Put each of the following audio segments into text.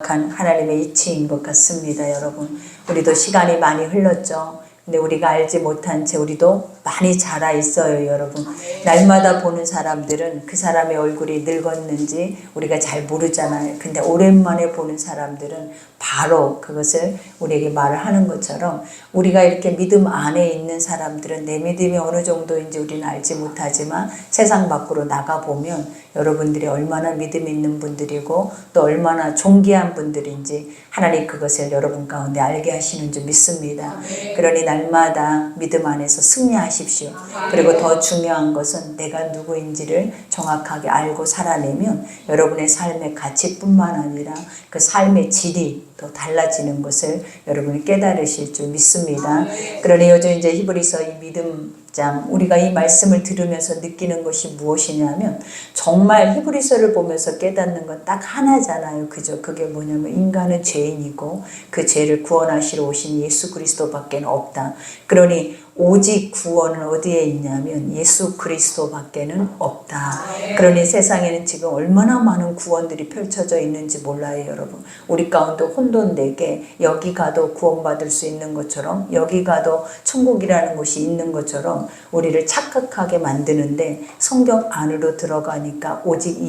정확한 하나님의 이치인 것 같습니다. 여러분, 우리도 시간이 많이 흘렀죠. 근데 우리가 알지 못한 채 우리도 많이 자라 있어요. 여러분, 날마다 보는 사람들은 그 사람의 얼굴이 늙었는지 우리가 잘 모르잖아요. 근데 오랜만에 보는 사람들은 바로 그것을 우리에게 말을 하는 것처럼, 우리가 이렇게 믿음 안에 있는 사람들은 내 믿음이 어느 정도인지 우리는 알지 못하지만 세상 밖으로 나가보면 여러분들이 얼마나 믿음 있는 분들이고 또 얼마나 존귀한 분들인지 하나님 그것을 여러분 가운데 알게 하시는 줄 믿습니다. 그러니 날마다 믿음 안에서 승리하십시오. 그리고 더 중요한 것은 내가 누구인지를 정확하게 알고 살아내면 여러분의 삶의 가치뿐만 아니라 그 삶의 질이 더 달라지는 것을 여러분이 깨달으실 줄 믿습니다. 그러니 요즘 이제 히브리서 이 믿음장, 우리가 이 말씀을 들으면서 느끼는 것이 무엇이냐면, 정말 히브리서를 보면서 깨닫는 건 딱 하나잖아요. 그죠? 그게 뭐냐면 인간은 죄인이고 그 죄를 구원하시러 오신 예수 그리스도밖에 없다. 그러니 오직 구원은 어디에 있냐면 예수 그리스도밖에는 없다. 그러니 세상에는 지금 얼마나 많은 구원들이 펼쳐져 있는지 몰라요. 여러분, 우리 가운데 혼돈되게 여기 가도 구원받을 수 있는 것처럼, 여기 가도 천국이라는 곳이 있는 것처럼 우리를 착각하게 만드는데, 성경 안으로 들어가니까 오직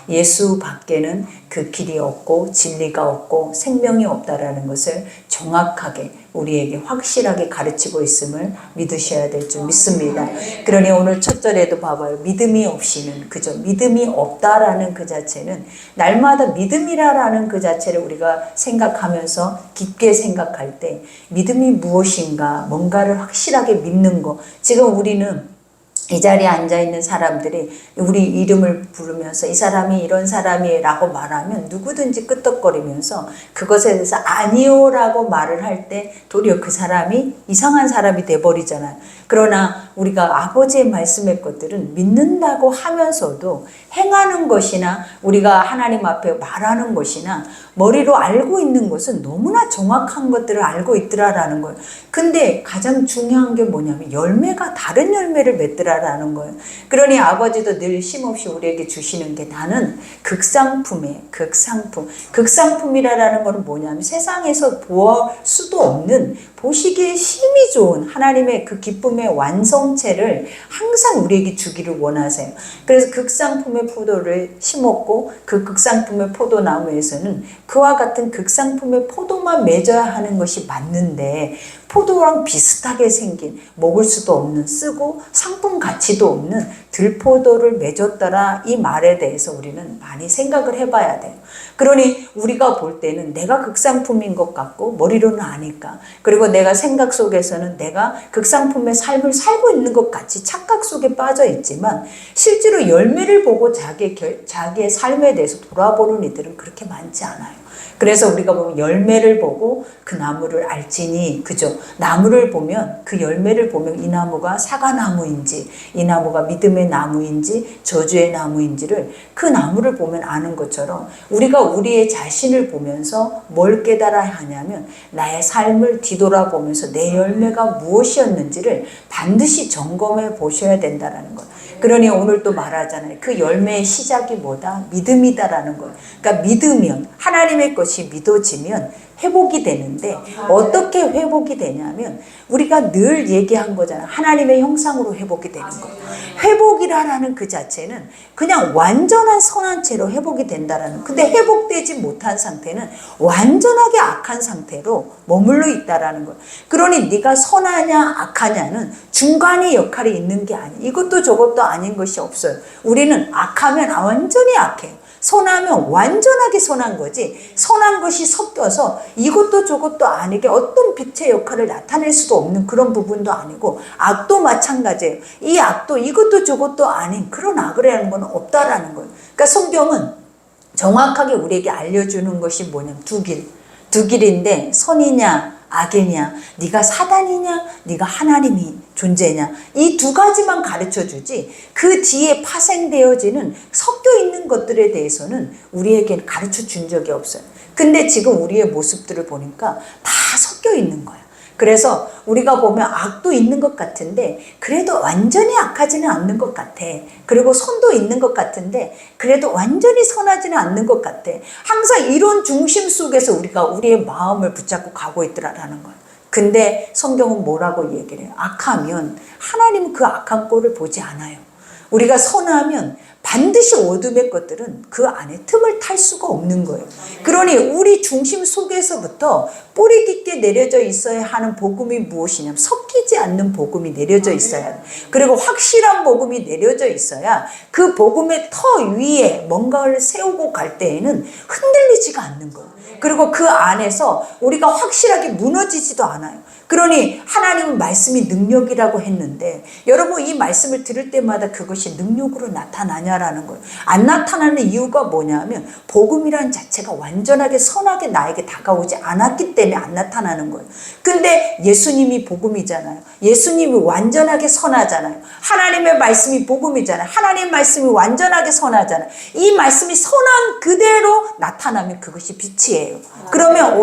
예수밖에는 그 길이 없고 진리가 없고 생명이 없다라는 것을 정확하게 우리에게 확실하게 가르치고 있음을 믿으셔야 될 줄 믿습니다. 그러니 오늘 첫 절에도 봐봐요. 믿음이 없이는, 그죠? 믿음이 없다라는 그 자체는, 날마다 믿음이라는 그 자체를 우리가 생각하면서 깊게 생각할 때 믿음이 무엇인가, 뭔가를 확실하게 믿는 거. 지금 우리는 이 자리에 앉아있는 사람들이 우리 이름을 부르면서 이 사람이 이런 사람이라고 말하면 누구든지 끄떡거리면서 그것에 대해서 아니요 라고 말을 할 때 도리어 그 사람이 이상한 사람이 돼버리잖아요. 그러나 우리가 아버지의 말씀의 것들은 믿는다고 하면서도 행하는 것이나 우리가 하나님 앞에 말하는 것이나 머리로 알고 있는 것은 너무나 정확한 것들을 알고 있더라라는 거예요. 근데 가장 중요한 게 뭐냐면 열매가 다른 열매를 맺더라라는 거예요. 그러니 아버지도 늘 쉼없이 우리에게 주시는 게, 나는 극상품이라는 거는 뭐냐면 세상에서 볼 수도 없는, 보시기에 힘이 좋은 하나님의 그 기쁨의 완성체를 항상 우리에게 주기를 원하세요. 그래서 극상품의 포도를 심었고 그 극상품의 포도나무에서는 그와 같은 극상품의 포도만 맺어야 하는 것이 맞는데, 포도랑 비슷하게 생긴, 먹을 수도 없는, 쓰고 상품 가치도 없는 들포도를 맺었더라, 이 말에 대해서 우리는 많이 생각을 해봐야 돼요. 그러니 우리가 볼 때는 내가 극상품인 것 같고 머리로는 아니까, 그리고 내가 생각 속에서는 내가 극상품의 삶을 살고 있는 것 같이 착각 속에 빠져 있지만, 실제로 열매를 보고 자기의 삶에 대해서 돌아보는 이들은 그렇게 많지 않아요. 그래서 우리가 보면 열매를 보고 그 나무를 알지니, 그죠? 나무를 보면, 그 열매를 보면 이 나무가 사과나무인지 이 나무가 믿음의 나무인지 저주의 나무인지를 그 나무를 보면 아는 것처럼, 우리가 우리의 자신을 보면서 뭘 깨달아야 하냐면 나의 삶을 뒤돌아보면서 내 열매가 무엇이었는지를 반드시 점검해 보셔야 된다는 것. 그러니 오늘 또 말하잖아요. 그 열매의 시작이 뭐다? 믿음이다라는 거예요. 그러니까 믿으면, 하나님의 것이 믿어지면 회복이 되는데, 어떻게 회복이 되냐면 우리가 늘 얘기한 거잖아요. 하나님의 형상으로 회복이 되는 거. 회복이라는 그 자체는 그냥 완전한 선한 채로 회복이 된다라는. 근데 회복되지 못한 상태는 완전하게 악한 상태로 머물러 있다라는 거예요. 그러니 네가 선하냐 악하냐는 중간의 역할이 있는 게 아니에요. 이것도 저것도 아닌 것이 없어요. 우리는 악하면 완전히 악해요. 선하면 완전하게 선한 거지, 선한 것이 섞여서 이것도 저것도 아니게 어떤 빛의 역할을 나타낼 수도 없는 그런 부분도 아니고, 악도 마찬가지예요. 이 악도 이것도 저것도 아닌 그런 악을 하는 건 없다라는 거예요. 그러니까 성경은 정확하게 우리에게 알려주는 것이 뭐냐면 두 길인데, 선이냐 악이냐, 네가 사단이냐 네가 하나님이 존재냐, 이 두 가지만 가르쳐주지 그 뒤에 파생되어지는 섞여 있는 것들에 대해서는 우리에게 가르쳐 준 적이 없어요. 근데 지금 우리의 모습들을 보니까 다 섞여 있는 거야. 그래서 우리가 보면 악도 있는 것 같은데 그래도 완전히 악하지는 않는 것 같아. 그리고 선도 있는 것 같은데 그래도 완전히 선하지는 않는 것 같아. 항상 이런 중심 속에서 우리가 우리의 마음을 붙잡고 가고 있더라라는 거야. 근데 성경은 뭐라고 얘기를 해요? 악하면 하나님은 그 악한 꼴을 보지 않아요. 우리가 선하면 반드시 어둠의 것들은 그 안에 틈을 탈 수가 없는 거예요. 그러니 우리 중심 속에서부터 뿌리 깊게 내려져 있어야 하는 복음이 무엇이냐면 섞이지 않는 복음이 내려져 있어야 돼. 그리고 확실한 복음이 내려져 있어야 그 복음의 터 위에 뭔가를 세우고 갈 때에는 흔들리지가 않는 거예요. 그리고 그 안에서 우리가 확실하게 무너지지도 않아요. 그러니 하나님은 말씀이 능력이라고 했는데 여러분 이 말씀을 들을 때마다 그것이 능력으로 나타나냐라는 거예요. 안 나타나는 이유가 뭐냐면 복음이라는 자체가 완전하게 선하게 나에게 다가오지 않았기 때문에 안 나타나는 거예요. 근데 예수님이 복음이잖아요. 예수님이 완전하게 선하잖아요. 하나님의 말씀이 복음이잖아요. 하나님의 말씀이 완전하게 선하잖아요. 이 말씀이 선한 그대로 나타나면 그것이 빛이에요. 그러면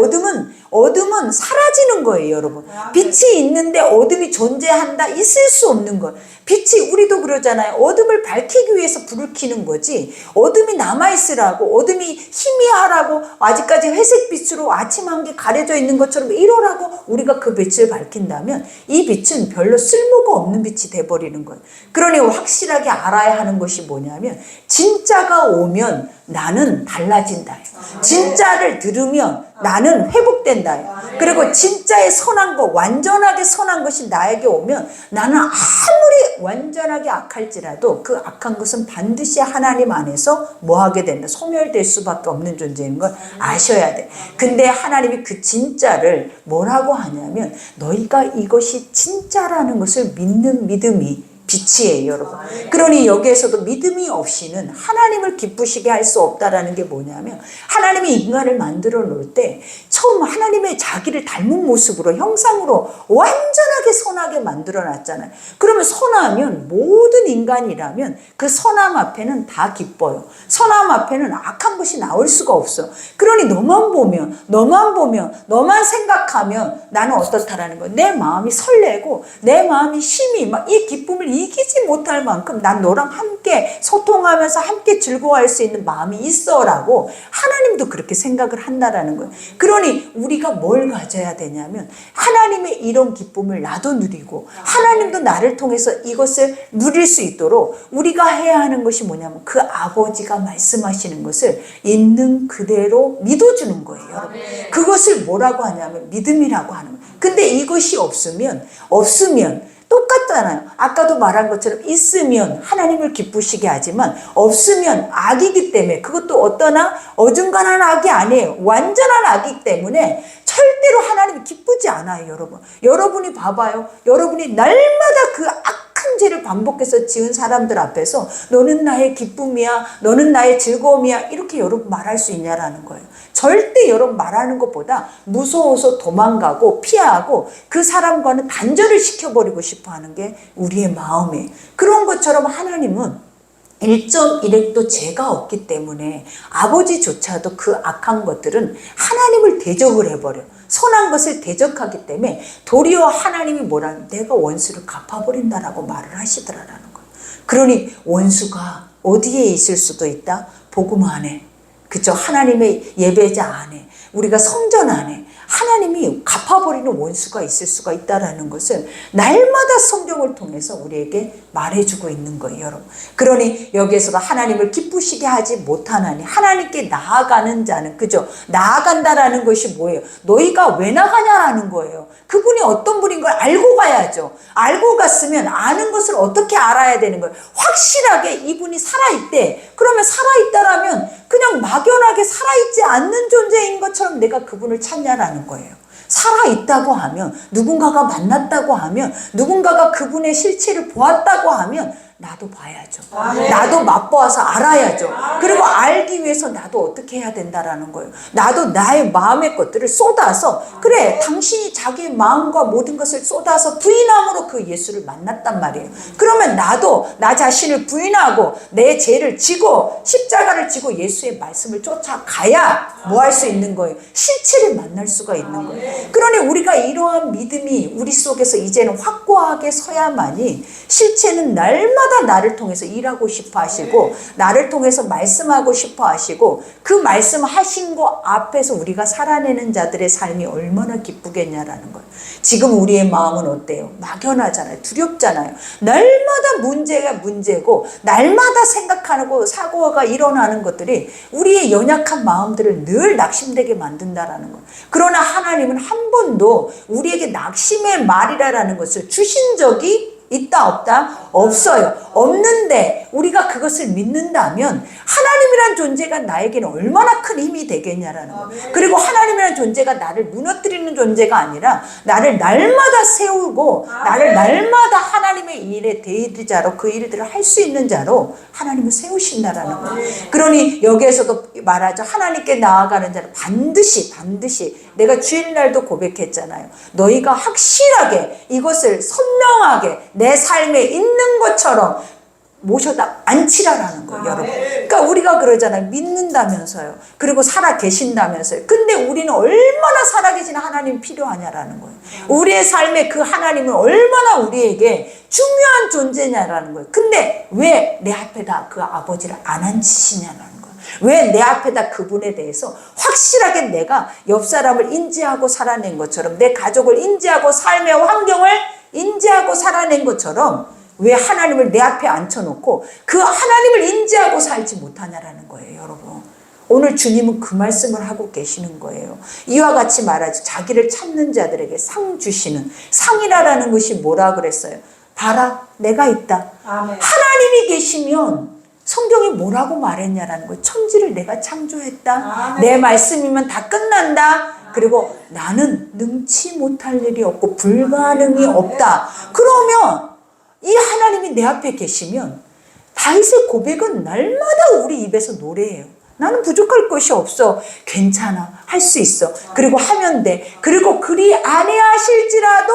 어둠은 사라지는 거예요, 여러분. 빛이 있는데 어둠이 존재한다? 있을 수 없는 거예요. 빛이 우리도 그러잖아요. 어둠을 밝히기 위해서 불을 켜는 거지. 어둠이 남아있으라고, 어둠이 희미하라고, 아직까지 회색빛으로 아침 한개 가려져 있는 것처럼 이러라고 우리가 그 빛을 밝힌다면 이 빛은 별로 쓸모가 없는 빛이 돼버리는 거예요. 그러니 확실하게 알아야 하는 것이 뭐냐면 진짜가 오면 나는 달라진다. 진짜를 들으면 나는 회복된다. 그리고 진짜의 선한 것, 완전하게 선한 것이 나에게 오면 나는 아무리 완전하게 악할지라도 그 악한 것은 반드시 하나님 안에서 뭐하게 된다? 소멸될 수밖에 없는 존재인 걸 아셔야 돼. 근데 하나님이 그 진짜를 뭐라고 하냐면 너희가 이것이 진짜라는 것을 믿는 믿음이 빛이에요, 여러분. 그러니 여기에서도 믿음이 없이는 하나님을 기쁘시게 할 수 없다라는 게 뭐냐면 하나님이 인간을 만들어 놓을 때 처음 하나님의 자기를 닮은 모습으로 형상으로 완전하게 선하게 만들어 놨잖아요. 그러면 선하면 모든 인간이라면 그 선함 앞에는 다 기뻐요. 선함 앞에는 악한 것이 나올 수가 없어. 그러니 너만 보면 너만 생각하면 나는 어떻다라는 거예요. 내 마음이 설레고 내 마음이 심히 막 이 기쁨을 이기지 못할 만큼 난 너랑 함께 소통하면서 함께 즐거워할 수 있는 마음이 있어라고 하나님도 그렇게 생각을 한다라는 거예요. 그러니 우리가 뭘 가져야 되냐면 하나님의 이런 기쁨을 나도 누리고 하나님도 나를 통해서 이것을 누릴 수 있도록 우리가 해야 하는 것이 뭐냐면 그 아버지가 말씀하시는 것을 있는 그대로 믿어주는 거예요, 여러분. 그것을 뭐라고 하냐면 믿음이라고 하는 거예요. 근데 이것이 없으면 똑같잖아요. 아까도 말한 것처럼 있으면 하나님을 기쁘시게 하지만 없으면 악이기 때문에 그것도 어떠나 어중간한 악이 아니에요. 완전한 악이기 때문에 절대로 하나님이 기쁘지 않아요, 여러분. 여러분이 봐봐요. 여러분이 날마다 그 악한 죄를 반복해서 지은 사람들 앞에서 너는 나의 기쁨이야, 너는 나의 즐거움이야 이렇게 여러분 말할 수 있냐라는 거예요. 절대 여러분 말하는 것보다 무서워서 도망가고 피하고 그 사람과는 단절을 시켜버리고 싶어하는 게 우리의 마음이에요. 그런 것처럼 하나님은 1.1핵도 죄가 없기 때문에 아버지조차도 그 악한 것들은 하나님을 대적을 해버려요. 선한 것을 대적하기 때문에 도리어 하나님이 뭐라면 내가 원수를 갚아버린다라고 말을 하시더라라는 거예요. 그러니 원수가 어디에 있을 수도 있다? 복음 안에. 그죠? 하나님의 예배자 안에, 우리가 성전 안에 하나님이 갚아버리는 원수가 있을 수가 있다는 것을 날마다 성경을 통해서 우리에게 말해주고 있는 거예요, 여러분. 그러니 여기에서도 하나님을 기쁘시게 하지 못하나니 하나님께 나아가는 자는, 그죠? 나아간다라는 것이 뭐예요? 너희가 왜 나가냐라는 거예요. 그분이 어떤 분인 걸 알고 가야죠. 알고 갔으면 아는 것을 어떻게 알아야 되는 거예요? 확실하게 이분이 살아있대. 그러면 살아있다라면 그냥 막연하게 살아있지 않는 존재인 것처럼 내가 그분을 찾냐라는 거예요. 살아있다고 하면, 누군가가 만났다고 하면, 누군가가 그분의 실체를 보았다고 하면 나도 봐야죠. 나도 맛보아서 알아야죠. 그리고 알기 위해서 나도 어떻게 해야 된다라는 거예요. 나도 나의 마음의 것들을 쏟아서, 그래, 당신이 자기의 마음과 모든 것을 쏟아서 부인함으로 그 예수를 만났단 말이에요. 그러면 나도 나 자신을 부인하고 내 죄를 지고 십자가를 지고 예수의 말씀을 쫓아가야 뭐 할 수 있는 거예요? 실체를 만날 수가 있는 거예요. 그러니 우리가 이러한 믿음이 우리 속에서 이제는 확고하게 서야만이 실체는 날마다 나를 통해서 일하고 싶어 하시고 나를 통해서 말씀하고 싶어 하시고 그 말씀하신 거 앞에서 우리가 살아내는 자들의 삶이 얼마나 기쁘겠냐라는 거예요. 지금 우리의 마음은 어때요? 막연하잖아요. 두렵잖아요. 날마다 문제가 문제고 날마다 생각하고 사고가 일어나는 것들이 우리의 연약한 마음들을 늘 낙심되게 만든다라는 거예요. 그러나 하나님은 한 번도 우리에게 낙심의 말이라는 것을 주신 적이 있다 없다? 없어요. 없는데 우리가 그것을 믿는다면 하나님이란 존재가 나에게는 얼마나 큰 힘이 되겠냐라는 거예요. 그리고 하나님이란 존재가 나를 무너뜨리는 존재가 아니라 나를 날마다 세우고 나를 날마다 하나님의 일에 대리자로 그 일들을 할 수 있는 자로 하나님을 세우신다라는 거예요. 그러니 여기에서도 말하죠. 하나님께 나아가는 자는 반드시 내가 주일날도 고백했잖아요. 너희가 확실하게 이것을 선명하게 내 삶에 있는 것처럼 모셔다 앉히라라는 거예요, 여러분. 그러니까 우리가 그러잖아요. 믿는다면서요. 그리고 살아 계신다면서요. 근데 우리는 얼마나 살아계신 하나님이 필요하냐라는 거예요. 우리의 삶에 그 하나님은 얼마나 우리에게 중요한 존재냐라는 거예요. 근데 왜 내 앞에다 그 아버지를 안 앉히시냐라는 거예요. 왜 내 앞에다 그분에 대해서 확실하게 내가 옆 사람을 인지하고 살아낸 것처럼 내 가족을 인지하고 삶의 환경을 인지하고 살아낸 것처럼 왜 하나님을 내 앞에 앉혀놓고 그 하나님을 인지하고 살지 못하냐라는 거예요, 여러분. 오늘 주님은 그 말씀을 하고 계시는 거예요. 이와 같이 말하죠. 자기를 찾는 자들에게 상 주시는, 상이라는 것이 뭐라 그랬어요? 봐라, 내가 있다. 아멘. 하나님이 계시면 성경이 뭐라고 말했냐라는 거예요. 천지를 내가 창조했다. 아멘. 내 말씀이면 다 끝난다. 그리고 나는 능치 못할 일이 없고 불가능이 없다. 그러면 이 하나님이 내 앞에 계시면 다윗의 고백은 날마다 우리 입에서 노래예요. 나는 부족할 것이 없어. 괜찮아. 할 수 있어. 그리고 하면 돼. 그리고 그리 아니하실지라도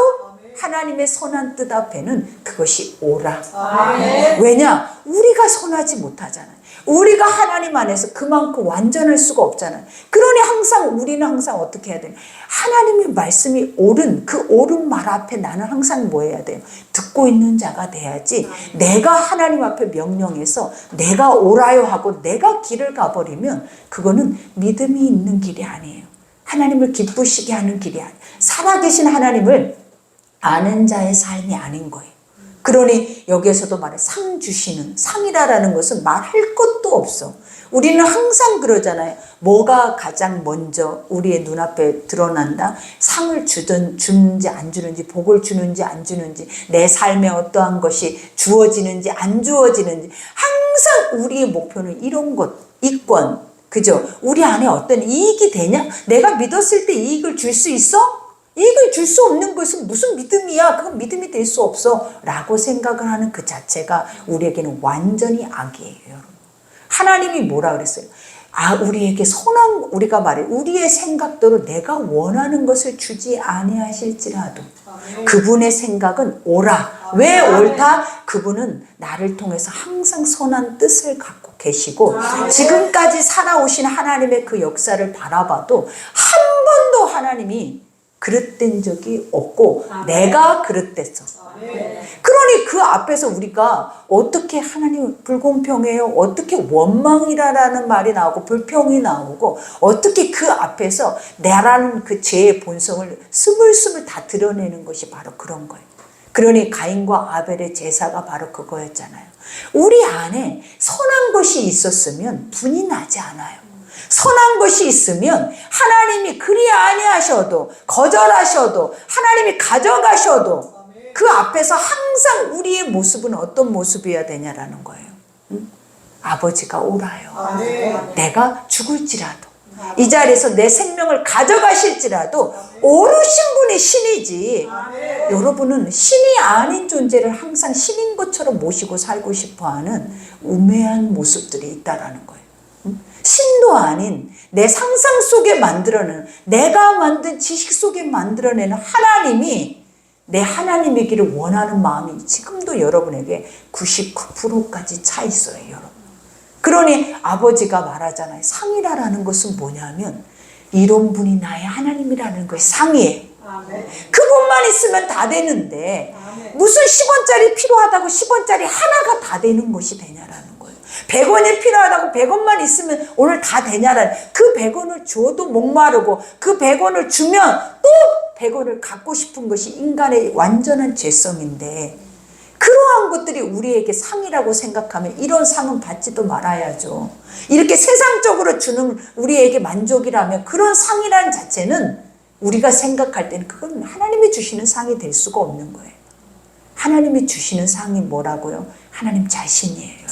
하나님의 선한 뜻 앞에는 그것이 오라. 왜냐? 우리가 선하지 못하잖아요. 우리가 하나님 안에서 그만큼 완전할 수가 없잖아요. 그러니 우리는 항상 어떻게 해야 돼요? 하나님의 말씀이 옳은 그 옳은 말 앞에 나는 항상 뭐 해야 돼요? 듣고 있는 자가 돼야지. 내가 하나님 앞에 명령해서 내가 오라요 하고 내가 길을 가버리면 그거는 믿음이 있는 길이 아니에요. 하나님을 기쁘시게 하는 길이 아니에요. 살아계신 하나님을 아는 자의 삶이 아닌 거예요. 그러니 여기에서도 말해 상 주시는, 상이라는 것은 말할 것도 없어. 우리는 항상 그러잖아요. 뭐가 가장 먼저 우리의 눈앞에 드러난다? 상을 주는지 안 주는지, 복을 주는지 안 주는지, 내 삶에 어떠한 것이 주어지는지 안 주어지는지, 항상 우리의 목표는 이런 것, 이권, 그죠? 우리 안에 어떤 이익이 되냐? 내가 믿었을 때 이익을 줄 수 있어? 이익을 줄 수 없는 것은 무슨 믿음이야? 그건 믿음이 될 수 없어. 라고 생각을 하는 그 자체가 우리에게는 완전히 악이에요, 여러분. 하나님이 뭐라 그랬어요? 우리에게 우리가 말해, 우리의 생각대로 내가 원하는 것을 주지 아니하실지라도 그분의 생각은 옳아. 왜 옳다? 그분은 나를 통해서 항상 선한 뜻을 갖고 계시고 지금까지 살아오신 하나님의 그 역사를 바라봐도 한 번도 하나님이 그릇된 적이 없고 내가 그릇됐어. 그러니 그 앞에서 우리가 어떻게 하나님 불공평해요? 어떻게 원망이라는 말이 나오고 불평이 나오고 어떻게 그 앞에서 내라는 그 죄의 본성을 스물스물 다 드러내는 것이 바로 그런 거예요. 그러니 가인과 아벨의 제사가 바로 그거였잖아요. 우리 안에 선한 것이 있었으면 분이 나지 않아요. 선한 것이 있으면 하나님이 그리 아니하셔도 거절하셔도 하나님이 가져가셔도 그 앞에서 항상 우리의 모습은 어떤 모습이어야 되냐라는 거예요. 아버지가 오라요. 내가 죽을지라도 이 자리에서 내 생명을 가져가실지라도 오르신 분이 신이지, 여러분은 신이 아닌 존재를 항상 신인 것처럼 모시고 살고 싶어하는 우매한 모습들이 있다라는 거예요. 신도 아닌 내 상상 속에 만들어내는, 내가 만든 지식 속에 만들어내는 하나님이 내 하나님이기를 원하는 마음이 지금도 여러분에게 99%까지 차 있어요, 여러분. 그러니 아버지가 말하잖아요. 상이라는 것은 뭐냐면 이런 분이 나의 하나님이라는 것이 상이에요. 그분만 있으면 다 되는데 무슨 10원짜리 필요하다고 10원짜리 하나가 다 되는 것이 되냐라는 거예요. 100원이 필요하다고 100원만 있으면 오늘 다 되냐라는, 그 100원을 줘도 목마르고 그 100원을 주면 또 100원을 갖고 싶은 것이 인간의 완전한 죄성인데, 그러한 것들이 우리에게 상이라고 생각하면 이런 상은 받지도 말아야죠. 이렇게 세상적으로 주는 우리에게 만족이라면 그런 상이라는 자체는 우리가 생각할 때는 그건 하나님이 주시는 상이 될 수가 없는 거예요. 하나님이 주시는 상이 뭐라고요? 하나님 자신이에요.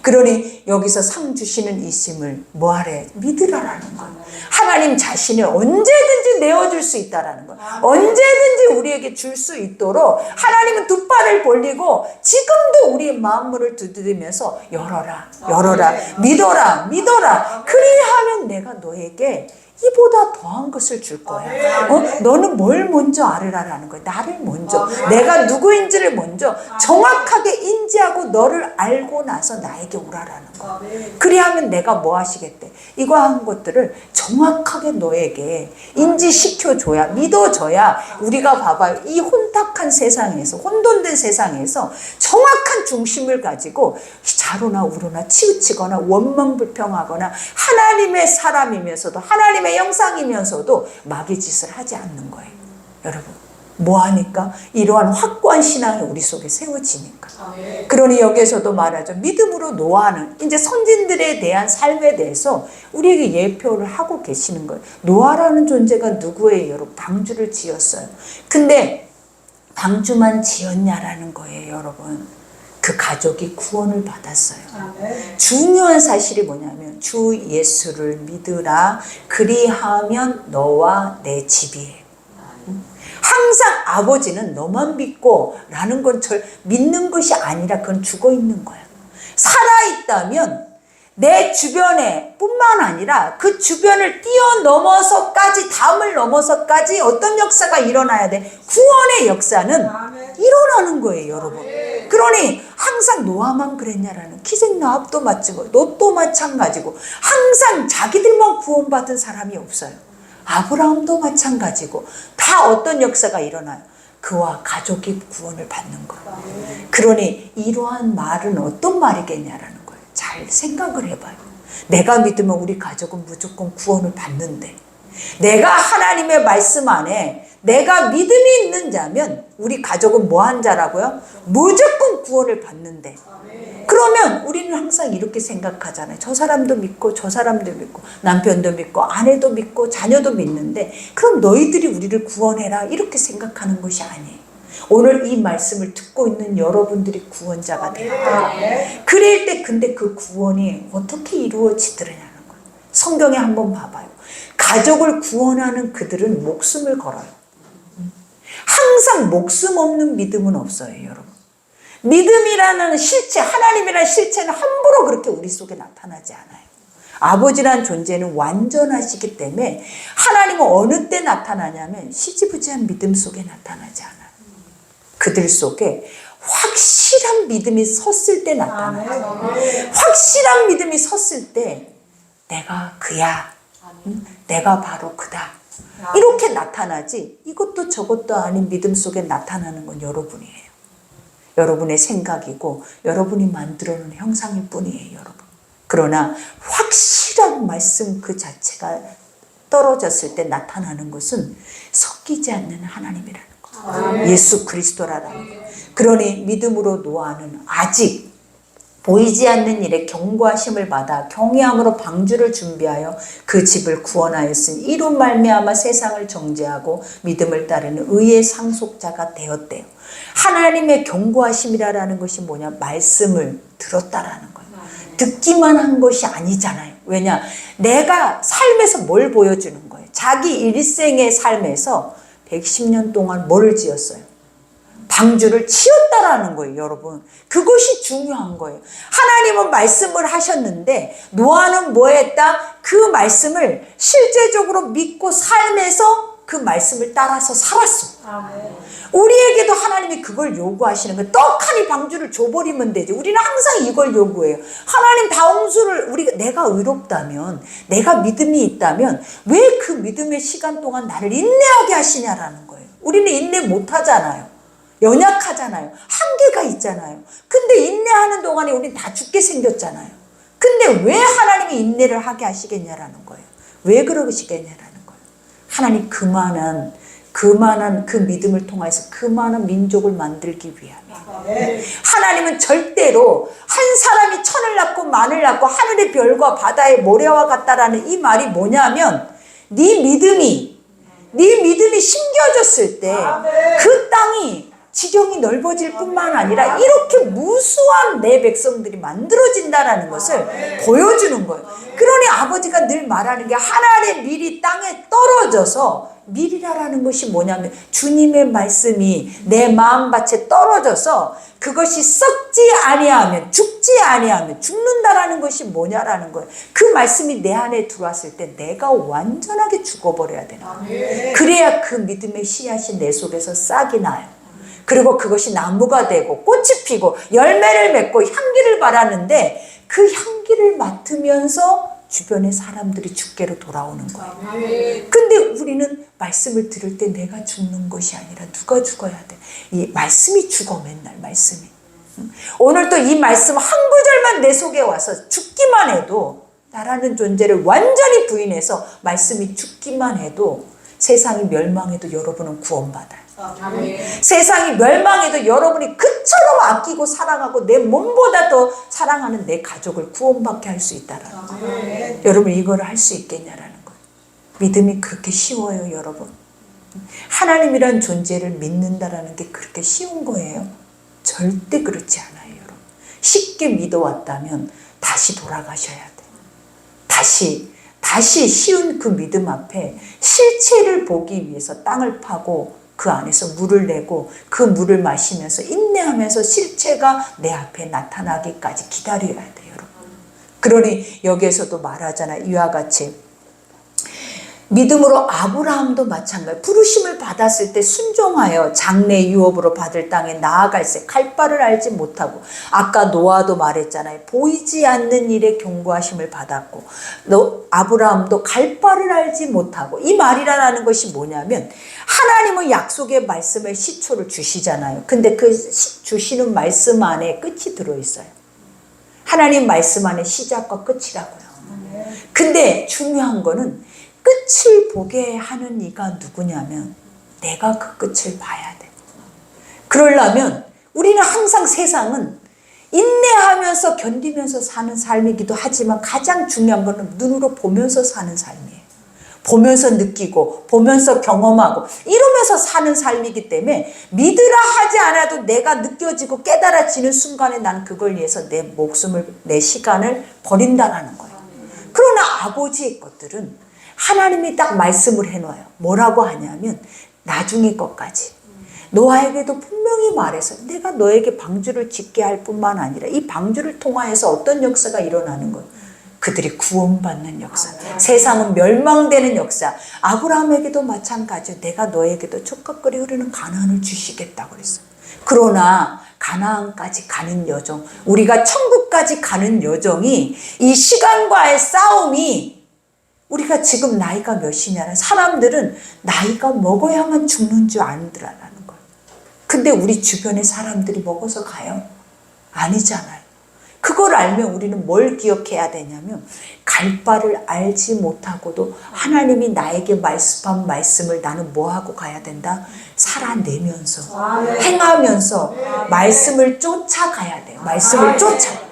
그러니 여기서 상 주시는 이심을 뭐하래? 믿으라라는 거예요. 하나님 자신을 언제든지 내어줄 수 있다라는 거예요. 언제든지 우리에게 줄 수 있도록 하나님은 두 팔을 벌리고 지금도 우리의 마음문을 두드리면서 열어라, 열어라, 믿어라, 믿어라. 그리하면 내가 너에게 이보다 더한 것을 줄 거야. 너는 뭘 먼저 알으라라는 거야. 나를 먼저, 내가 누구인지를 먼저 정확하게 인지하고 너를 알고 나서 나에게 오라라는 거야. 그리하면 내가 뭐 하시겠대? 이러한 것들을 정확하게 너에게 인지시켜줘야, 믿어줘야 우리가 봐봐요. 이 혼탁한 세상에서, 혼돈된 세상에서 정확한 중심을 가지고 자로나 우로나 치우치거나 원망불평하거나 하나님의 사람이면서도 하나님의 영상이면서도 마귀 짓을 하지 않는 거예요. 여러분, 뭐하니까? 이러한 확고한 신앙이 우리 속에 세워지니까. 그러니 여기에서도 말하죠. 믿음으로 노아는, 이제 선진들에 대한 삶에 대해서 우리에게 예표를 하고 계시는 거예요. 노아라는 존재가 누구예요? 여러분, 방주를 지었어요. 근데 방주만 지었냐라는 거예요, 여러분. 그 가족이 구원을 받았어요. 중요한 사실이 뭐냐면 주 예수를 믿으라, 그리하면 너와 내 집이에요. 항상 아버지는 너만 믿고 라는 건 믿는 것이 아니라 그건 죽어 있는 거야. 살아있다면 내 주변에 뿐만 아니라 그 주변을 뛰어넘어서까지, 담을 넘어서까지 어떤 역사가 일어나야 돼? 구원의 역사는 일어나는 거예요, 여러분. 그러니 항상 노아만 그랬냐라는, 기생나합도 마찬가지고 롯도 마찬가지고 항상 자기들만 구원받은 사람이 없어요. 아브라함도 마찬가지고 다 어떤 역사가 일어나요? 그와 가족이 구원을 받는 거예요. 그러니 이러한 말은 어떤 말이겠냐라는 거예요. 잘 생각을 해봐요. 내가 믿으면 우리 가족은 무조건 구원을 받는데, 내가 하나님의 말씀 안에 내가 믿음이 있는 자면 우리 가족은 뭐한 자라고요? 무조건 구원을 받는데, 그러면 우리는 항상 이렇게 생각하잖아요. 저 사람도 믿고 저 사람도 믿고 남편도 믿고 아내도 믿고 자녀도 믿는데 그럼 너희들이 우리를 구원해라, 이렇게 생각하는 것이 아니에요. 오늘 이 말씀을 듣고 있는 여러분들이 구원자가 되었다. 그럴 때 근데 그 구원이 어떻게 이루어지더냐는 거예요. 성경에 한번 봐봐요. 가족을 구원하는 그들은 목숨을 걸어요. 항상 목숨 없는 믿음은 없어요, 여러분. 믿음이라는 실체, 하나님이라는 실체는 함부로 그렇게 우리 속에 나타나지 않아요. 아버지란 존재는 완전하시기 때문에 하나님은 어느 때 나타나냐면 시지부지한 믿음 속에 나타나지 않아요. 그들 속에 확실한 믿음이 섰을 때 나타나요. 확실한 믿음이 섰을 때 내가 그야, 내가 바로 그다, 이렇게 나타나지, 이것도 저것도 아닌 믿음 속에 나타나는 건 여러분이에요. 여러분의 생각이고 여러분이 만들어놓은 형상일 뿐이에요, 여러분. 그러나 확실한 말씀 그 자체가 떨어졌을 때 나타나는 것은 섞이지 않는 하나님이라는 거, 예수 그리스도라는 거. 그러니 믿음으로 노아는 아직 보이지 않는 일에 경고하심을 받아 경외함으로 방주를 준비하여 그 집을 구원하였으니 이로 말미암아 세상을 정죄하고 믿음을 따르는 의의 상속자가 되었대요. 하나님의 경고하심이라는 것이 뭐냐? 말씀을 들었다라는 거예요. 듣기만 한 것이 아니잖아요. 왜냐? 내가 삶에서 뭘 보여주는 거예요? 자기 일생의 삶에서 110년 동안 뭐를 지었어요? 방주를 치웠다라는 거예요, 여러분. 그것이 중요한 거예요. 하나님은 말씀을 하셨는데 노아는 뭐 했다? 그 말씀을 실제적으로 믿고 삶에서 그 말씀을 따라서 살았어. 우리에게도 하나님이 그걸 요구하시는 거예요. 떡하니 방주를 줘버리면 되지. 우리는 항상 이걸 요구해요. 하나님 다홍수를 내가 의롭다면, 내가 믿음이 있다면 왜 그 믿음의 시간 동안 나를 인내하게 하시냐라는 거예요. 우리는 인내 못하잖아요. 연약하잖아요. 한계가 있잖아요. 근데 인내하는 동안에 우린 다 죽게 생겼잖아요. 근데 왜 하나님이 인내를 하게 하시겠냐라는 거예요. 왜 그러시겠냐라는 거예요. 하나님 그만한 그 믿음을 통해서 그만한 민족을 만들기 위함이에요. 하나님은 절대로 한 사람이 천을 낳고 만을 낳고 하늘의 별과 바다의 모래와 같다라는 이 말이 뭐냐면 네 믿음이 심겨졌을 때 그 땅이 지경이 넓어질 뿐만 아니라 이렇게 무수한 내 백성들이 만들어진다라는 것을 보여주는 거예요. 그러니 아버지가 늘 말하는 게 하나의 밀이 땅에 떨어져서, 밀이라는 것이 뭐냐면 주님의 말씀이 내 마음밭에 떨어져서 그것이 썩지 아니하면, 죽지 아니하면 죽는다라는 것이 뭐냐라는 거예요. 그 말씀이 내 안에 들어왔을 때 내가 완전하게 죽어버려야 되는 거예요. 그래야 그 믿음의 씨앗이 내 속에서 싹이 나요. 그리고 그것이 나무가 되고 꽃이 피고 열매를 맺고 향기를 발하는데 그 향기를 맡으면서 주변의 사람들이 주께로 돌아오는 거예요. 근데 우리는 말씀을 들을 때 내가 죽는 것이 아니라 누가 죽어야 돼? 이 말씀이 죽어, 맨날 말씀이. 오늘 또 이 말씀 한 구절만 내 속에 와서 죽기만 해도, 나라는 존재를 완전히 부인해서 말씀이 죽기만 해도 세상이 멸망해도 여러분은 구원받아요. 세상이 멸망해도 여러분이 그처럼 아끼고 사랑하고 내 몸보다 더 사랑하는 내 가족을 구원받게 할 수 있다라는 거예요. 여러분 이걸 할 수 있겠냐라는 거예요. 믿음이 그렇게 쉬워요, 여러분. 하나님이란 존재를 믿는다라는 게 그렇게 쉬운 거예요? 절대 그렇지 않아요, 여러분. 쉽게 믿어왔다면 다시 돌아가셔야 돼요. 다시 쉬운 그 믿음 앞에 실체를 보기 위해서 땅을 파고 그 안에서 물을 내고 그 물을 마시면서 인내하면서 실체가 내 앞에 나타나기까지 기다려야 돼요, 여러분. 그러니 여기에서도 말하잖아요. 이와 같이 믿음으로 아브라함도 마찬가지. 부르심을 받았을 때 순종하여 장래 유업으로 받을 땅에 나아갈새 갈 바를 알지 못하고, 아까 노아도 말했잖아요. 보이지 않는 일에 경고하심을 받았고, 아브라함도 갈 바를 알지 못하고. 이 말이라는 것이 뭐냐면 하나님은 약속의 말씀의 시초를 주시잖아요. 근데 그 주시는 말씀 안에 끝이 들어있어요. 하나님 말씀 안에 시작과 끝이라고요. 근데 중요한 거는 끝을 보게 하는 이가 누구냐면 내가 그 끝을 봐야 돼. 그러려면 우리는 항상 세상은 인내하면서 견디면서 사는 삶이기도 하지만 가장 중요한 거는 눈으로 보면서 사는 삶이에요. 보면서 느끼고 보면서 경험하고 이러면서 사는 삶이기 때문에 믿으라 하지 않아도 내가 느껴지고 깨달아지는 순간에 나는 그걸 위해서 내 목숨을, 내 시간을 버린다라는 거예요. 그러나 아버지의 것들은 하나님이 딱 말씀을 해놔요. 뭐라고 하냐면 나중의 것까지. 노아에게도 분명히 말해서 내가 너에게 방주를 짓게 할 뿐만 아니라 이 방주를 통하여서 어떤 역사가 일어나는 거예요. 그들이 구원받는 역사. 세상은 멸망되는 역사. 아브라함에게도 마찬가지예요. 내가 너에게도 촉각거리 흐르는 가나안을 주시겠다고 그랬어요. 그러나 가나안까지 가는 여정, 우리가 천국까지 가는 여정이, 이 시간과의 싸움이, 우리가 지금 나이가 몇이냐는 사람들은 나이가 먹어야만 죽는 줄 아는라는 거예요. 근데 우리 주변의 사람들이 먹어서 가요? 아니잖아요. 그걸 알면 우리는 뭘 기억해야 되냐면 갈 바를 알지 못하고도 하나님이 나에게 말씀한 말씀을 나는 뭐하고 가야 된다? 살아내면서, 행하면서 말씀을 쫓아가야 돼요. 말씀을 쫓아.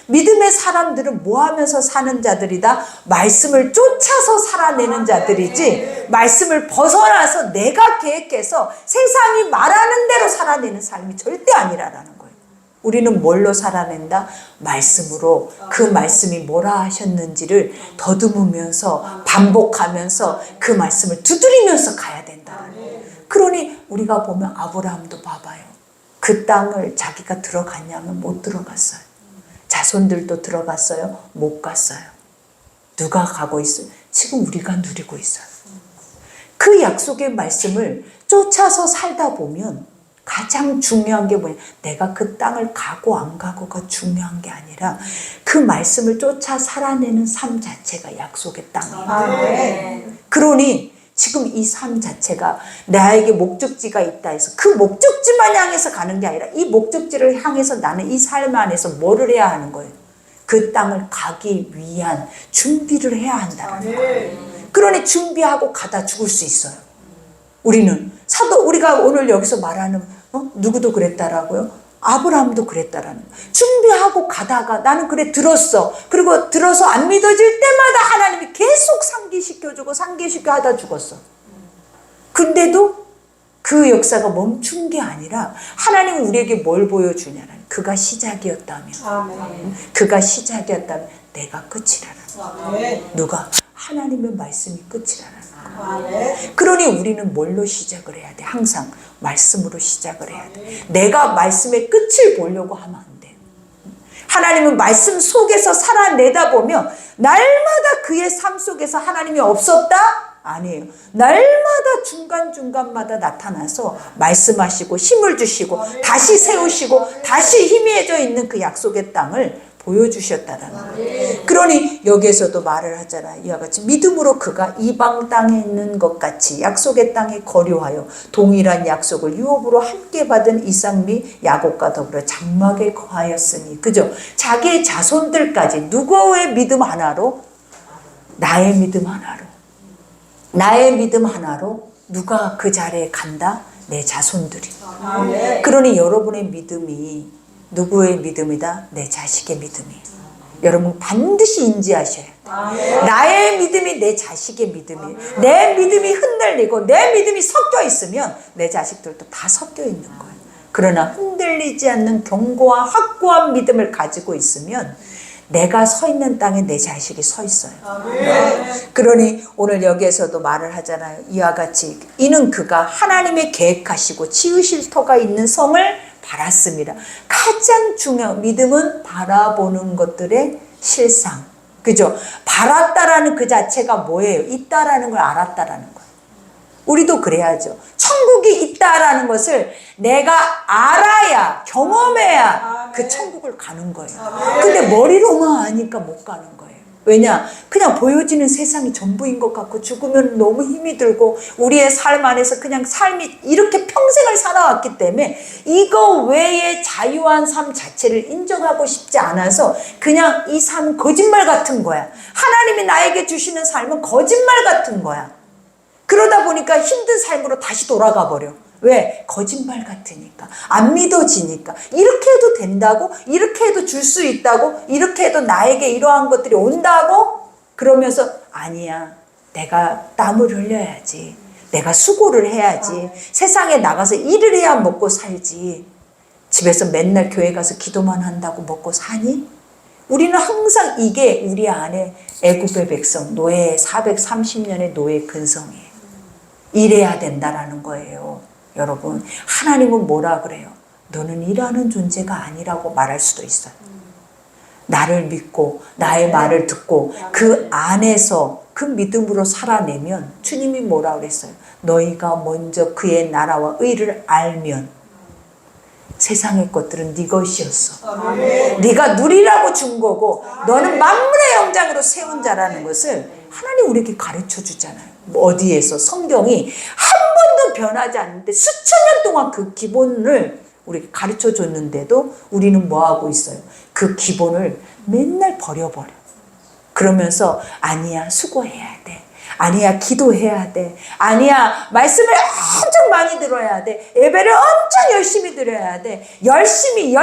믿음의 사람들은 뭐 하면서 사는 자들이다? 말씀을 쫓아서 살아내는 자들이지, 말씀을 벗어나서 내가 계획해서 세상이 말하는 대로 살아내는 삶이 절대 아니라는 거예요. 우리는 뭘로 살아낸다? 말씀으로. 그 말씀이 뭐라 하셨는지를 더듬으면서 반복하면서 그 말씀을 두드리면서 가야 된다. 그러니 우리가 보면 아브라함도 봐봐요. 그 땅을 자기가 들어갔냐면 못 들어갔어요. 자손들도 들어갔어요? 못 갔어요. 누가 가고 있어요? 지금 우리가 누리고 있어요. 그 약속의 말씀을 쫓아서 살다 보면 가장 중요한 게 뭐냐? 내가 그 땅을 가고 안 가고가 중요한 게 아니라 그 말씀을 쫓아 살아내는 삶 자체가 약속의 땅이에요. 그러니 지금 이 삶 자체가 나에게 목적지가 있다 해서 그 목적지만 향해서 가는 게 아니라 이 목적지를 향해서 나는 이 삶 안에서 뭐를 해야 하는 거예요? 그 땅을 가기 위한 준비를 해야 한다는 거예요. 그러니 준비하고 가다 죽을 수 있어요. 우리는 우리가 오늘 여기서 말하는 누구도 그랬다라고요? 아브라함도 그랬다라는 거예요. 준비하고 가다가 나는 그래 들었어. 그리고 들어서 안 믿어질 때마다 하나님이 계속 상기시켜주고 상기시켜 하다 죽었어. 근데도 그 역사가 멈춘 게 아니라 하나님은 우리에게 뭘 보여주냐는 그가 시작이었다면 그가 시작이었다면 내가 끝이라는 누가? 하나님의 말씀이 끝이라는 그러니 우리는 뭘로 시작을 해야 돼? 항상 말씀으로 시작을 해야 돼. 내가 말씀의 끝을 보려고 하면 안 돼. 하나님은 말씀 속에서 살아내다 보면 날마다 그의 삶 속에서 하나님이 없었다? 아니에요. 날마다 중간중간마다 나타나서 말씀하시고 힘을 주시고 다시 세우시고 다시 희미해져 있는 그 약속의 땅을 보여주셨다라는 거예요. 그러니 여기에서도 말을 하잖아요. 이와 같이 믿음으로 그가 이방 땅에 있는 것 같이 약속의 땅에 거류하여 동일한 약속을 유업으로 함께 받은 이삭 및 야곱과 더불어 장막에 거하였으니 그죠? 자기의 자손들까지 누구의 믿음 하나로? 나의 믿음 하나로. 나의 믿음 하나로 누가 그 자리에 간다? 내 자손들이. 그러니 여러분의 믿음이 누구의 믿음이다? 내 자식의 믿음이에요. 여러분 반드시 인지하셔야 돼요. 나의 믿음이 내 자식의 믿음이에요. 내 믿음이 흔들리고 내 믿음이 섞여 있으면 내 자식들도 다 섞여 있는 거예요. 그러나 흔들리지 않는 견고와 확고한 믿음을 가지고 있으면 내가 서 있는 땅에 내 자식이 서 있어요. 그러니 오늘 여기에서도 말을 하잖아요. 이와 같이 이는 그가 하나님의 계획하시고 지으실 터가 있는 성을 바랐습니다. 가장 중요한 믿음은 바라보는 것들의 실상. 그죠? 바랐다라는 그 자체가 뭐예요? 있다라는 걸 알았다라는 거예요. 우리도 그래야죠. 천국이 있다라는 것을 내가 알아야, 경험해야 그 천국을 가는 거예요. 근데 머리로만 아니까 못 가는 거예요. 왜냐? 그냥 보여지는 세상이 전부인 것 같고 죽으면 너무 힘이 들고 우리의 삶 안에서 그냥 삶이 이렇게 평생을 살아왔기 때문에 이거 외에 자유한 삶 자체를 인정하고 싶지 않아서 그냥 이 삶은 거짓말 같은 거야. 하나님이 나에게 주시는 삶은 거짓말 같은 거야. 그러다 보니까 힘든 삶으로 다시 돌아가 버려. 왜? 거짓말 같으니까. 안 믿어지니까. 이렇게 해도 된다고? 이렇게 해도 줄 수 있다고? 이렇게 해도 나에게 이러한 것들이 온다고? 그러면서 아니야. 내가 땀을 흘려야지. 내가 수고를 해야지. 세상에 나가서 일을 해야 먹고 살지. 집에서 맨날 교회 가서 기도만 한다고 먹고 사니? 우리는 항상 이게 우리 안에 애굽의 백성, 노예 430년의 노예 근성이에요. 일해야 된다라는 거예요. 여러분, 하나님은 뭐라 그래요? 너는 일하는 존재가 아니라고 말할 수도 있어요. 나를 믿고 나의 말을 듣고 그 안에서 그 믿음으로 살아내면 주님이 뭐라 그랬어요? 너희가 먼저 그의 나라와 의를 알면 세상의 것들은 네 것이었어. 네가 누리라고 준 거고 너는 만물의 영장으로 세운 자라는 것을 하나님 우리에게 가르쳐 주잖아요. 어디에서 성경이 한 번도 변하지 않는데 수천 년 동안 그 기본을 우리에게 가르쳐 줬는데도 우리는 뭐 하고 있어요? 그 기본을 맨날 버려버려. 그러면서 아니야 수고해야 돼. 아니야 기도해야 돼. 아니야 말씀을 엄청 많이 들어야 돼. 예배를 엄청 열심히 드려야 돼. 열심히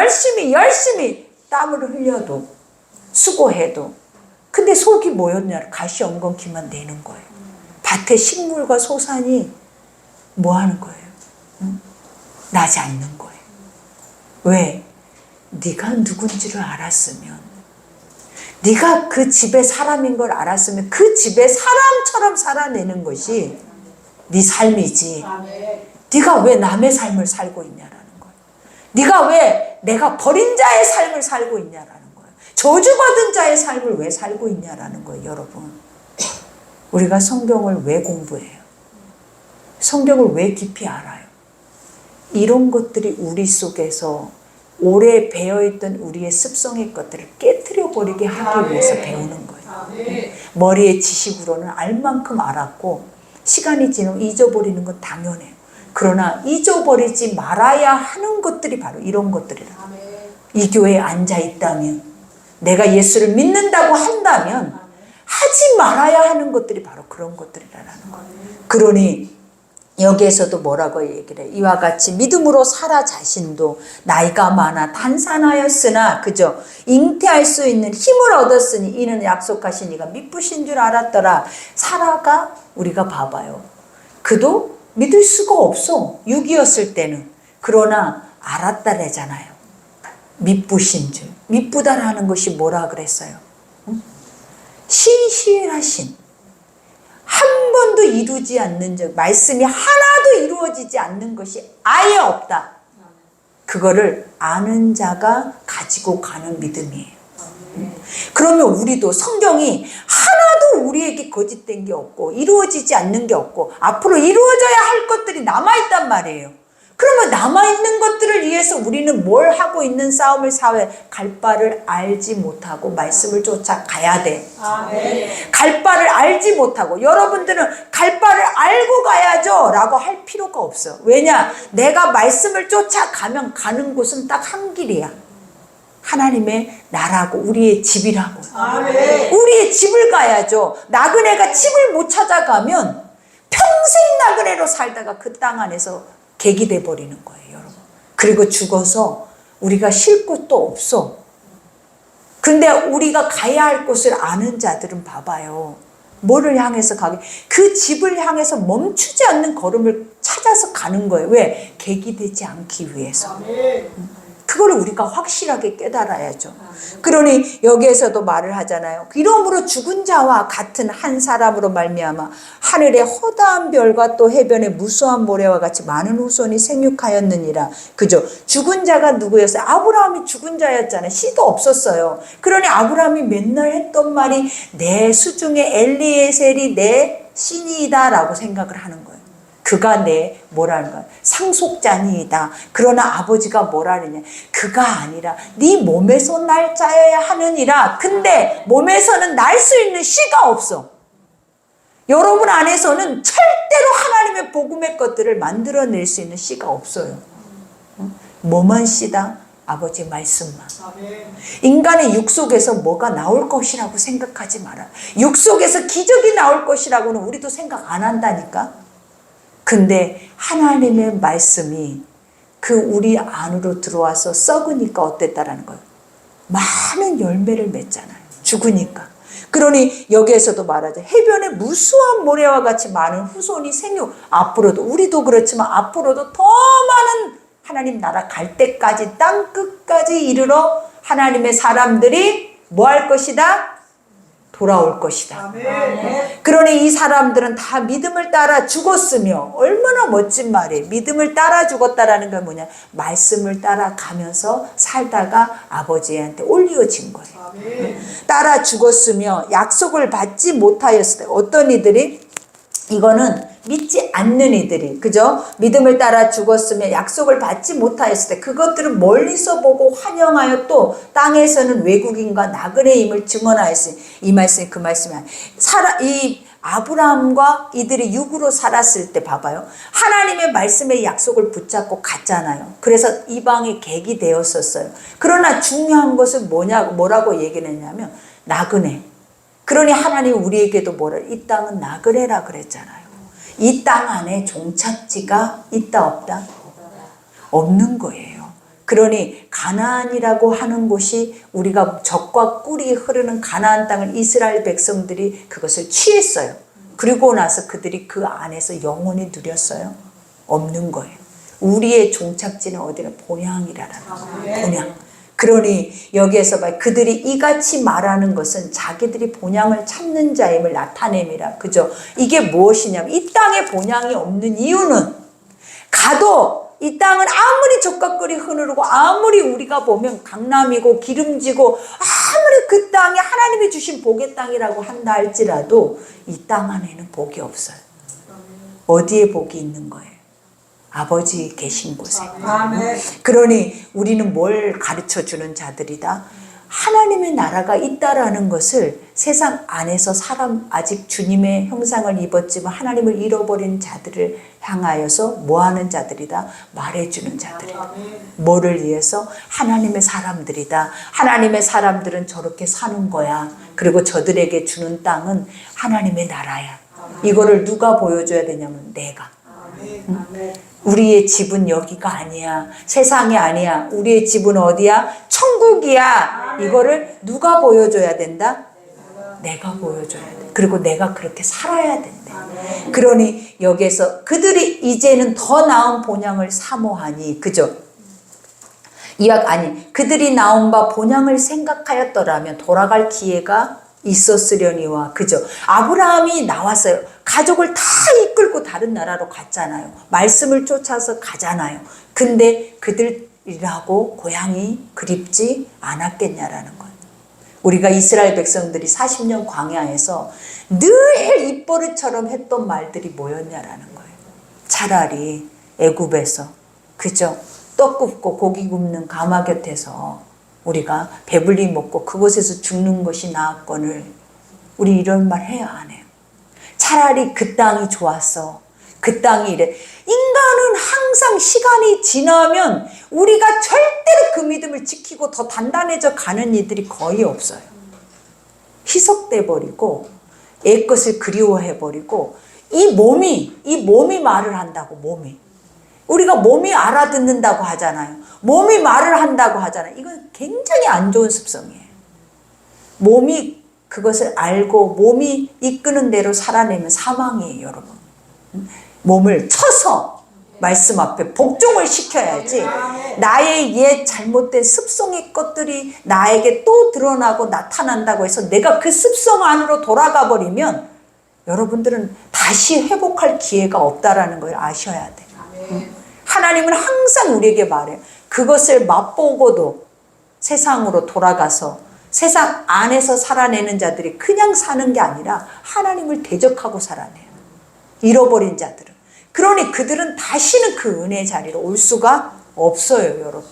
땀을 흘려도 수고해도 근데 속이 뭐였냐? 가시 엉겅퀴만 내는 거예요. 밭의 식물과 소산이 뭐 하는 거예요? 나지 않는 거예요. 왜? 네가 누군지를 알았으면, 네가 그 집의 사람인 걸 알았으면 그 집의 사람처럼 살아내는 것이 네 삶이지. 네가 왜 남의 삶을 살고 있냐라는 거야. 네가 왜 내가 버린 자의 삶을 살고 있냐라는 거야. 저주받은 자의 삶을 왜 살고 있냐라는 거예요. 여러분, 우리가 성경을 왜 공부해요? 성경을 왜 깊이 알아요? 이런 것들이 우리 속에서 오래 배어있던 우리의 습성의 것들을 깨트려 버리게 하기 위해서 배우는 거예요. 머리의 지식으로는 알 만큼 알았고 시간이 지나면 잊어버리는 건 당연해요. 그러나 잊어버리지 말아야 하는 것들이 바로 이런 것들이라. 이 교회에 앉아 있다면, 내가 예수를 믿는다고 한다면 하지 말아야 하는 것들이 바로 그런 것들이라는 거예요. 그러니 여기에서도 뭐라고 얘기를 해? 이와 같이 믿음으로 사라 자신도 나이가 많아 단산하였으나, 그죠? 잉태할 수 있는 힘을 얻었으니 이는 약속하신 이가 미쁘신 줄 알았더라. 사라가, 우리가 봐봐요, 그도 믿을 수가 없어, 육이었을 때는. 그러나 알았다래잖아요. 미쁘신 줄. 미쁘다라는 것이 뭐라 그랬어요? 신실하신, 한 번도 이루지 않는 적, 말씀이 하나도 이루어지지 않는 것이 아예 없다. 그거를 아는 자가 가지고 가는 믿음이에요. 그러면 우리도 성경이 하나도 우리에게 거짓된 게 없고 이루어지지 않는 게 없고 앞으로 이루어져야 할 것들이 남아있단 말이에요. 그러면 남아있는 것들을 위해서 우리는 뭘 하고 있는 싸움을 사회, 갈 바를 알지 못하고 말씀을 쫓아가야 돼. 갈 바를 알지 못하고, 여러분들은 갈 바를 알고 가야죠 라고 할 필요가 없어. 왜냐? 내가 말씀을 쫓아가면 가는 곳은 딱 한 길이야. 하나님의 나라고 우리의 집이라고. 우리의 집을 가야죠. 나그네가 집을 못 찾아가면 평생 나그네로 살다가 그 땅 안에서 객이 돼버리는 거예요, 여러분. 그리고 죽어서 우리가 쉴 곳도 없어. 근데 우리가 가야 할 곳을 아는 자들은 봐봐요. 뭐를 향해서 가게? 그 집을 향해서 멈추지 않는 걸음을 찾아서 가는 거예요. 왜? 객이 되지 않기 위해서. 그걸 우리가 확실하게 깨달아야죠. 그러니 여기에서도 말을 하잖아요. 이러므로 죽은 자와 같은 한 사람으로 말미암아 하늘의 허다한 별과 또 해변의 무수한 모래와 같이 많은 후손이 생육하였느니라. 그죠? 죽은 자가 누구였어요? 아브라함이 죽은 자였잖아요. 씨도 없었어요. 그러니 아브라함이 맨날 했던 말이 내 수중에 엘리에셀이 내 신이다 라고 생각을 하는 거예요. 그가 내 뭐라는 거야? 상속자니이다. 그러나 아버지가 뭐라느냐? 그가 아니라 네 몸에서 날 짜여야 하느니라. 근데 몸에서는 날 수 있는 씨가 없어. 여러분 안에서는 절대로 하나님의 복음의 것들을 만들어낼 수 있는 씨가 없어요. 뭐만 씨다? 아버지 말씀만. 인간의 육 속에서 뭐가 나올 것이라고 생각하지 마라. 육 속에서 기적이 나올 것이라고는 우리도 생각 안 한다니까. 근데 하나님의 말씀이 그 우리 안으로 들어와서 썩으니까 어땠다라는 거예요. 많은 열매를 맺잖아요. 죽으니까. 그러니 여기에서도 말하죠. 해변의 무수한 모래와 같이 많은 후손이 생육. 앞으로도, 우리도 그렇지만 앞으로도 더 많은 하나님 나라 갈 때까지 땅 끝까지 이르러 하나님의 사람들이 뭐 할 것이다? 돌아올 것이다. 그러니 이 사람들은 다 믿음을 따라 죽었으며, 얼마나 멋진 말이에요. 믿음을 따라 죽었다라는 건 뭐냐? 말씀을 따라가면서 살다가 아버지한테 올려진 거예요. 따라 죽었으며 약속을 받지 못하였을 때, 어떤 이들이? 이거는 믿지 않는 이들이, 그죠? 믿음을 따라 죽었으며 약속을 받지 못하였을 때 그것들을 멀리서 보고 환영하여 또 땅에서는 외국인과 나그네임을 증언하였으니, 이 말씀이 그 말씀이 아니에요. 이 아브라함과 이들이 육으로 살았을 때 봐봐요. 하나님의 말씀의 약속을 붙잡고 갔잖아요. 그래서 이방의 객이 되었었어요. 그러나 중요한 것은 뭐라고 얘기를 했냐면 나그네. 그러니 하나님이 우리에게도 이 땅은 나그네라 그랬잖아요. 이 땅 안에 종착지가 있다 없다? 없는 거예요. 그러니 가나안이라고 하는 곳이, 우리가 젖과 꿀이 흐르는 가나안 땅을 이스라엘 백성들이 그것을 취했어요. 그리고 나서 그들이 그 안에서 영원히 누렸어요? 없는 거예요. 우리의 종착지는 어디라? 본향이라는 거예요. 본향. 그러니 여기에서 봐, 그들이 이같이 말하는 것은 자기들이 본향을 찾는 자임을 나타냄이라. 그죠? 이게 무엇이냐면 이 땅에 본향이 없는 이유는 가도 이 땅은 아무리 적각거리 흐르고 아무리 우리가 보면 강남이고 기름지고 아무리 그 땅이 하나님이 주신 복의 땅이라고 한다 할지라도 이 땅 안에는 복이 없어요. 어디에 복이 있는 거예요? 아버지 계신 곳에. 그러니 우리는 뭘 가르쳐 주는 자들이다? 하나님의 나라가 있다라는 것을 세상 안에서 사람 아직 주님의 형상을 입었지만 하나님을 잃어버린 자들을 향하여서 뭐하는 자들이다? 말해주는 자들이다. 뭐를 위해서? 하나님의 사람들이다. 하나님의 사람들은 저렇게 사는 거야. 그리고 저들에게 주는 땅은 하나님의 나라야. 이거를 누가 보여줘야 되냐면 내가. 응? 우리의 집은 여기가 아니야. 세상이 아니야. 우리의 집은 어디야? 천국이야. 이거를 누가 보여줘야 된다? 내가 보여줘야 돼. 그리고 내가 그렇게 살아야 된대. 그러니 여기에서 그들이 이제는 더 나은 본향을 사모하니, 그죠? 그들이 나온 바 본향을 생각하였더라면 돌아갈 기회가 있었으려니와. 그죠? 아브라함이 나왔어요. 가족을 다 이끌고 다른 나라로 갔잖아요. 말씀을 쫓아서 가잖아요. 근데 그들이라고 고향이 그립지 않았겠냐라는 거예요. 우리가 이스라엘 백성들이 40년 광야에서 늘 입버릇처럼 했던 말들이 뭐였냐라는 거예요. 차라리 애굽에서, 그죠? 떡 굽고 고기 굽는 가마 곁에서 우리가 배불리 먹고 그곳에서 죽는 것이 나았거늘. 우리 이런 말 해야 안 해요? 차라리 그 땅이 좋았어. 그 땅이 이래. 인간은 항상 시간이 지나면 우리가 절대로 그 믿음을 지키고 더 단단해져 가는 이들이 거의 없어요. 희석돼 버리고 애 것을 그리워해 버리고 이 몸이 말을 한다고. 우리가 몸이 알아듣는다고 하잖아요. 몸이 말을 한다고 하잖아요. 이건 굉장히 안 좋은 습성이에요. 몸이 그것을 알고 몸이 이끄는 대로 살아내면 사망이에요, 여러분. 몸을 쳐서 말씀 앞에 복종을 시켜야지. 나의 옛 잘못된 습성의 것들이 나에게 또 드러나고 나타난다고 해서 내가 그 습성 안으로 돌아가 버리면 여러분들은 다시 회복할 기회가 없다라는 걸 아셔야 돼요. 하나님은 항상 우리에게 말해요. 그것을 맛보고도 세상으로 돌아가서 세상 안에서 살아내는 자들이 그냥 사는 게 아니라 하나님을 대적하고 살아내요. 잃어버린 자들은. 그러니 그들은 다시는 그 은혜의 자리로 올 수가 없어요, 여러분.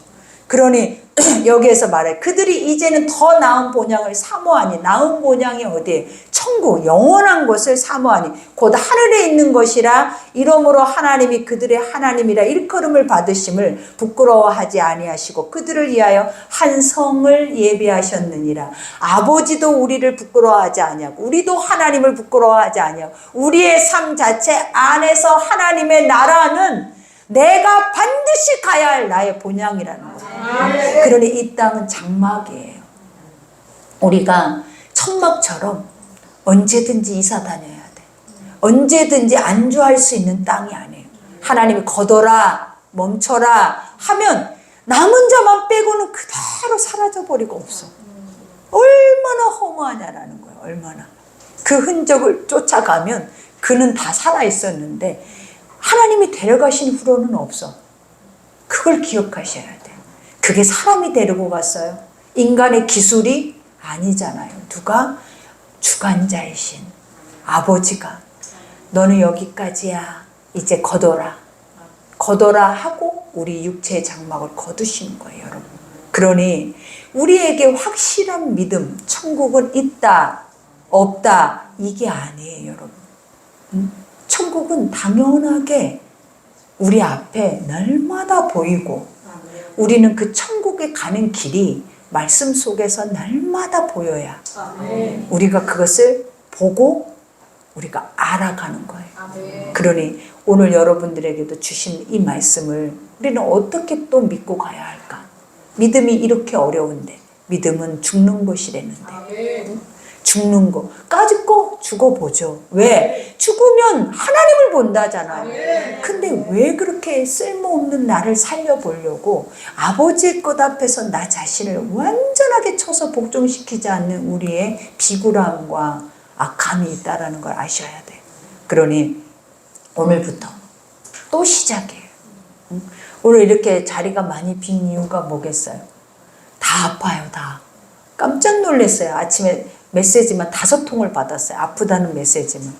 그러니 여기에서 말해 그들이 이제는 더 나은 본향을 사모하니. 나은 본향이 어디에? 천국, 영원한 것을 사모하니 곧 하늘에 있는 것이라. 이러므로 하나님이 그들의 하나님이라 일컬음을 받으심을 부끄러워하지 아니하시고 그들을 위하여 한 성을 예비하셨느니라. 아버지도 우리를 부끄러워하지 아니하고 우리도 하나님을 부끄러워하지 아니하고 우리의 삶 자체 안에서 하나님의 나라는 내가 반드시 가야 할 나의 본향이라는 거예요. 그러니 이 땅은 장막이에요. 우리가 천막처럼 언제든지 이사 다녀야 돼. 언제든지 안주할 수 있는 땅이 아니에요. 하나님이 거둬라, 멈춰라 하면 남은 자만 빼고는 그대로 사라져버리고 없어. 얼마나 허무하냐라는 거예요. 얼마나. 그 흔적을 쫓아가면 그는 다 살아있었는데 하나님이 데려가신 후로는 없어. 그걸 기억하셔야 돼요. 그게 사람이 데리고 갔어요. 인간의 기술이 아니잖아요. 누가? 주관자이신 아버지가 너는 여기까지야. 이제 거둬라. 거둬라 하고 우리 육체의 장막을 거두시는 거예요, 여러분. 그러니 우리에게 확실한 믿음, 천국은 있다, 없다, 이게 아니에요, 여러분. 천국은 당연하게 우리 앞에 날마다 보이고 우리는 그 천국에 가는 길이 말씀 속에서 날마다 보여야 우리가 그것을 보고 우리가 알아가는 거예요. 그러니 오늘 여러분들에게도 주신 이 말씀을 우리는 어떻게 또 믿고 가야 할까? 믿음이 이렇게 어려운데 믿음은 죽는 것이라는데 죽는 거까지 꼭 죽어보죠. 왜? 죽으면 하나님을 본다잖아요. 근데 왜 그렇게 쓸모없는 나를 살려보려고 아버지의 것 앞에서 나 자신을 완전하게 쳐서 복종시키지 않는 우리의 비굴함과 악함이 있다는 걸 아셔야 돼요. 그러니 오늘부터 또 시작이에요. 오늘 이렇게 자리가 많이 빈 이유가 뭐겠어요? 다 아파요, 다. 깜짝 놀랐어요. 아침에 메시지만 5통을 받았어요. 아프다는 메시지만.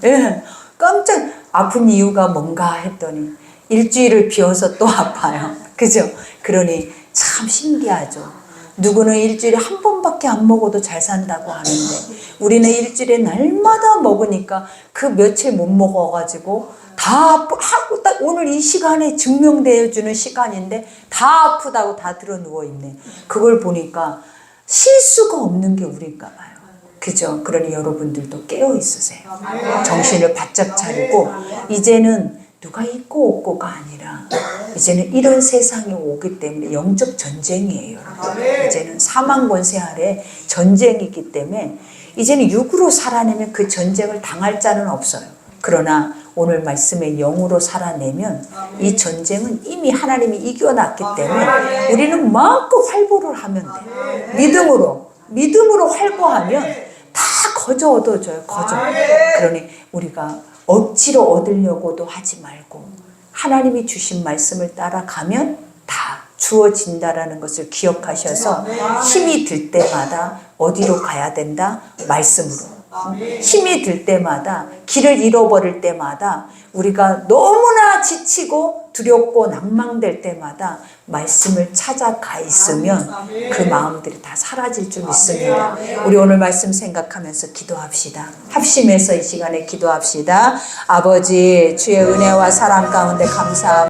예, 깜짝 아픈 이유가 뭔가 했더니 일주일을 비워서 또 아파요. 그죠? 그러니 참 신기하죠. 누구는 일주일에 한 번밖에 안 먹어도 잘 산다고 하는데 우리는 일주일에 날마다 먹으니까 그 며칠 못 먹어가지고 다 아프고 딱 오늘 이 시간에 증명되어 주는 시간인데 다 아프다고 다 들어 누워 있네. 그걸 보니까 쉴 수가 없는 게 우리인가 봐요. 그죠? 그러니 여러분들도 깨어 있으세요. 정신을 바짝 차리고 이제는 누가 있고 없고가 아니라 이제는 이런 세상이 오기 때문에 영적 전쟁이에요. 이제는 사망 권세 아래 전쟁이기 때문에 이제는 육으로 살아내면 그 전쟁을 당할 자는 없어요. 그러나 오늘 말씀에 영으로 살아내면 이 전쟁은 이미 하나님이 이겨놨기 때문에 우리는 마음껏 활보를 하면 돼요. 믿음으로 활보하면 다 거저 얻어져요. 거저. 그러니 우리가 억지로 얻으려고도 하지 말고 하나님이 주신 말씀을 따라가면 다 주어진다라는 것을 기억하셔서 힘이 들 때마다 어디로 가야 된다? 말씀으로. 힘이 들 때마다 길을 잃어버릴 때마다 우리가 너무나 지치고 두렵고 낭망될 때마다 말씀을 찾아가 있으면 그 마음들이 다 사라질 줄 믿습니다. 우리 오늘 말씀 생각하면서 기도합시다. 합심해서 이 시간에 기도합시다. 아버지 주의 은혜와 사랑 가운데 감사합니다.